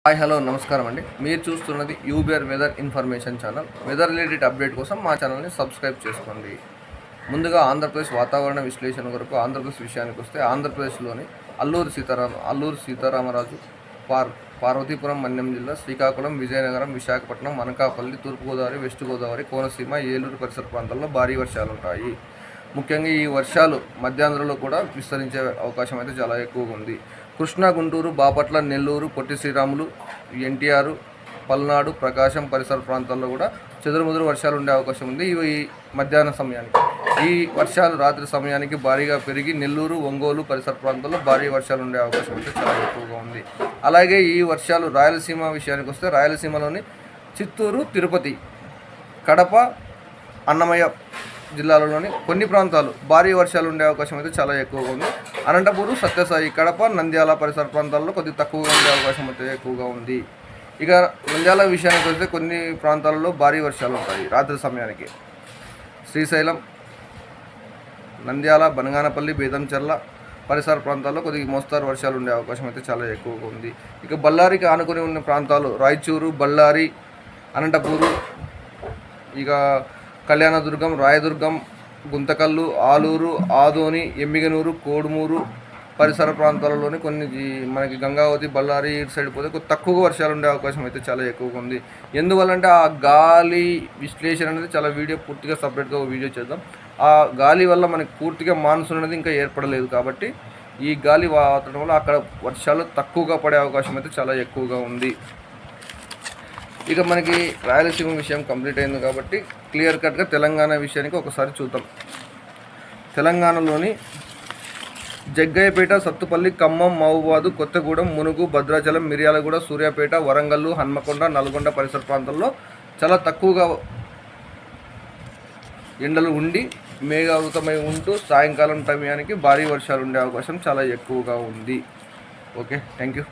Hi hello నమస్కారం అండి. మీరు చూస్తున్నది UBR weather information channel. Weather related update కోసం మా ఛానల్ని సబ్స్క్రైబ్ చేసుకోండి. ముందుగా ఆంధ్రప్రదేశ్ వాతావరణ విశ్లేషణ కొరకు ఆంధ్రప్రదేశ్ విషయానికి వస్తే ఆంధ్రప్రదేశ్లోని అల్లూరు సీతారామరాజు, పార్వతీపురం మన్యం జిల్లా, శ్రీకాకుళం, విజయనగరం, విశాఖపట్నం, అనకాపల్లి, తూర్పుగోదావరి, వెస్ట్ గోదావరి, కోనసీమ, ఏలూరు పరిసర ప్రాంతాల్లో భారీ వర్షాలు ఉంటాయి. ముఖ్యంగా ఈ వర్షాలు మధ్యాంధ్రలో కూడా విస్తరించే అవకాశం అయితే చాలా ఎక్కువగా ఉంది. కృష్ణా, గుంటూరు, బాపట్ల, నెల్లూరు, పొట్టి శ్రీరాములు, ఎన్టీఆర్, పల్నాడు, ప్రకాశం పరిసర ప్రాంతాల్లో కూడా చెదురుమదురు వర్షాలు ఉండే అవకాశం ఉంది. ఇవి మధ్యాహ్న సమయానికి. ఈ వర్షాలు రాత్రి సమయానికి భారీగా పెరిగి నెల్లూరు, ఒంగోలు పరిసర ప్రాంతాల్లో భారీ వర్షాలు ఉండే అవకాశం అయితే చాలా ఎక్కువగా ఉంది. అలాగే ఈ వర్షాలు రాయలసీమ విషయానికి వస్తే రాయలసీమలోని చిత్తూరు, తిరుపతి, కడప, అన్నమయ్య జిల్లాలలోని కొన్ని ప్రాంతాలు భారీ వర్షాలు ఉండే అవకాశం అయితే చాలా ఎక్కువగా ఉంది. అనంతపూరు, సత్యసాయి, కడప, నంద్యాల పరిసర ప్రాంతాల్లో కొద్దిగా తక్కువగా ఉండే అవకాశం అయితే ఎక్కువగా ఉంది. ఇక నంద్యాల విషయానికి వస్తే కొన్ని ప్రాంతాలలో భారీ వర్షాలు ఉంటాయి రాత్రి సమయానికి. శ్రీశైలం, నంద్యాల, బనగానపల్లి, బేదంచెర్ల పరిసర ప్రాంతాల్లో కొద్దిగా మోస్తారు వర్షాలు ఉండే అవకాశం అయితే చాలా ఎక్కువగా ఉంది. ఇక బళ్ళారికి ఆనుకొని ఉన్న ప్రాంతాలు రాయచూరు, బళ్ళారి, అనంతపూరు, ఇక కళ్యాణదుర్గం, రాయదుర్గం, గుంతకల్లు, ఆలూరు, ఆదోని, ఎమ్మిగనూరు, కోడుమూరు పరిసర ప్రాంతాలలోని కొన్ని మనకి గంగావతి, బళ్ళారి సైడ్ పోతే కొద్ది తక్కువగా వర్షాలు ఉండే అవకాశం అయితే చాలా ఎక్కువగా ఉంది. ఎందువల్లంటే ఆ గాలి విశ్లేషణ అనేది చాలా వీడియో పూర్తిగా సపరేట్గా వీడియో చేద్దాం. ఆ గాలి వల్ల మనకి పూర్తిగా మాన్సూన్ అనేది ఇంకా ఏర్పడలేదు కాబట్టి ఈ గాలి వాతావరణం వల్ల అక్కడ వర్షాలు తక్కువగా పడే అవకాశం అయితే చాలా ఎక్కువగా ఉంది. ఇక మనకి రాయలసీమ విషయం కంప్లీట్ అయింది కాబట్టి క్లియర్ కట్గా తెలంగాణ విషయానికి ఒకసారి చూద్దాం. తెలంగాణలోని జగ్గయ్యపేట, సత్తుపల్లి, ఖమ్మం, మహబూబాబాద్, కొత్తగూడెం, మునుగు, భద్రాచలం, మిర్యాలగూడ, సూర్యాపేట, వరంగల్, హన్మకొండ, నల్గొండ పరిసర ప్రాంతాల్లో చాలా తక్కువగా ఎండలు ఉండి మేఘావృతమై ఉంటూ సాయంకాలం సమయానికి భారీ వర్షాలు ఉండే అవకాశం చాలా ఎక్కువగా ఉంది. Okay, thank you.